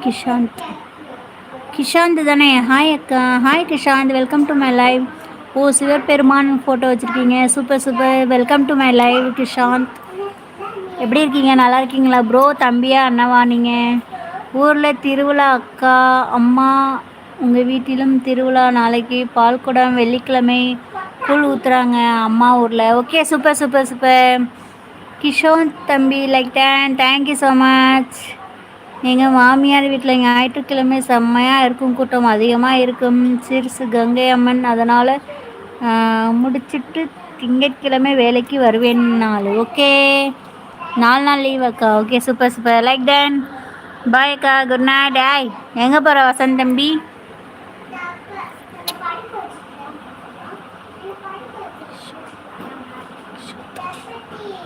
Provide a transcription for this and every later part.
கிஷாந்த் கிஷாந்த் தானே? ஹாய் அக்கா. Hi Kishanth, welcome to my live. Oh, Sivaperuman photo வச்சுருக்கீங்க. Super super. Welcome to my live Kishanth. எப்படி இருக்கீங்க? நல்லா இருக்கீங்களா ப்ரோ? தம்பியா அண்ணவா நீங்கள்? ஊரில் திருவிழா அக்கா. அம்மா உங்கள் வீட்டிலும் திருவிழா. நாளைக்கு பால்குடம், வெள்ளிக்கிழமை கூழ் ஊற்றுறாங்க அம்மா ஊரில். Okay, super super super. Kishonth தம்பி லைக் தேங்க்யூ ஸோ மச். எங்கள் மாமியார் வீட்டில் ஞாயிற்றுக்கிழமை செம்மையாக இருக்கும், கூட்டம் அதிகமாக இருக்கும். சிறுசு கங்கை அம்மன், அதனால் முடிச்சுட்டு திங்கட்கிழமை வேலைக்கு வருவேன். நாள் ஓகே, 4 நாள் லீவ் அக்கா. Okay, super super. லைக் தேன். பாய் அக்கா, குட் நைட். ஆய், எங்கே போகிற வசந்த் தம்பி?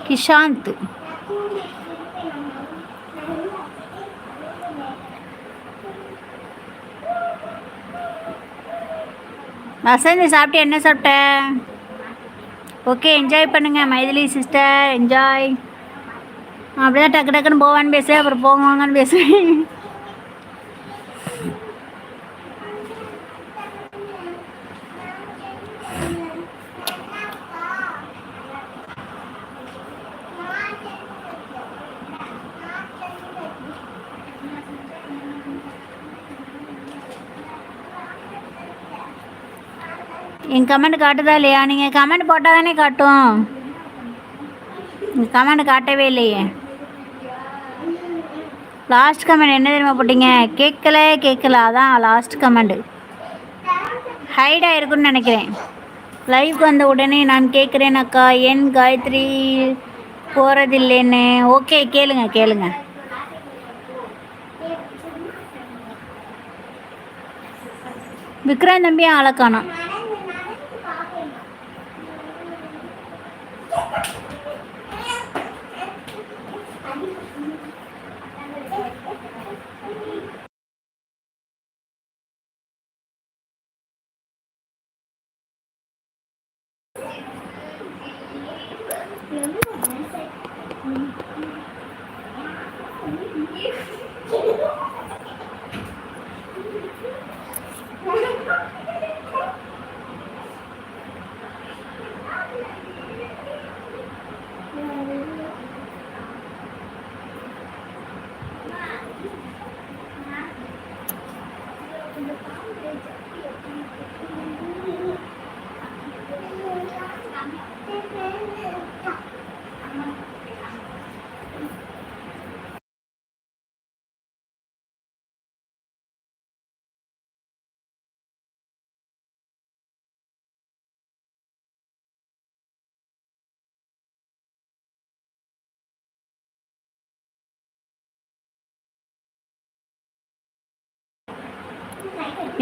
கிஷாந்த் வசந்த் சாப்பிட்டு என்ன சாப்பிட்ட? ஓகே, என்ஜாய் பண்ணுங்கள் மைதிலி சிஸ்டர், என்ஜாய். அப்படிதான் டக்கு டக்குன்னு போவான்னு பேசுவேன், அப்புறம் போவாங்கன்னு பேசுவேன். என் கமெண்ட் காட்டுதா இல்லையா? நீங்கள் கமெண்ட் போட்டால் தானே காட்டும். கமெண்ட் காட்டவே இல்லையே. லாஸ்ட் கமெண்ட் என்ன தெரியுமா போட்டீங்க? கேட்கல அதான் லாஸ்ட் கமெண்ட். ஹைடாக இருக்குன்னு நினைக்கிறேன். லைவ்க்கு வந்த உடனே நான் கேட்குறேன் அக்கா, ஏன் காயத்ரி போகிறதில்லைன்னு. ஓகே, கேளுங்க. விக்ரம் தம்பி ஆளக்கானா.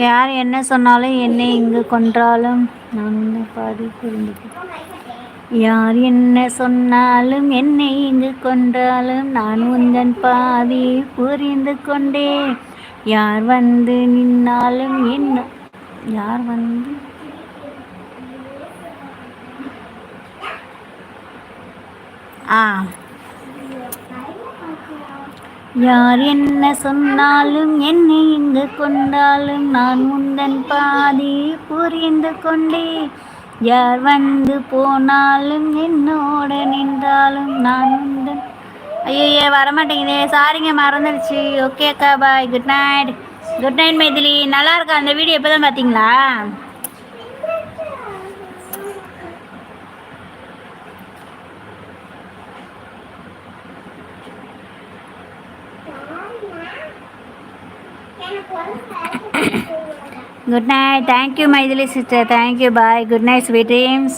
யார் என்ன சொன்னாலும் என்னை இங்கு கொன்றாலும் நான் உன்னை பாதி புரிந்துட்டேன். யார் என்ன சொன்னாலும் என்னை இங்கு கொன்றாலும் நான் உந்தன் பாதி புரிந்து கொண்டேன். யார் வந்து நின்னாலும் என்ன, யார் வந்து யார் என்ன சொன்னாலும் என்னை இங்கு கொண்டாலும் நான் முந்தன் பாதி புரிந்து கொண்டே. யார் வந்து போனாலும் என்னோட நின்றாலும் நான் முந்தன். ஐயோ, வரமாட்டேங்குதே, சாரிங்க, மறந்துடுச்சு. ஓகே அக்கா, பாய், குட் நைட் மைதிலி. நல்லா இருக்கா அந்த வீடியோ? இப்போ தான் பார்த்தீங்களா? Good night. Thank you, Maithili sister. Thank you. Bye. Good night, sweet dreams.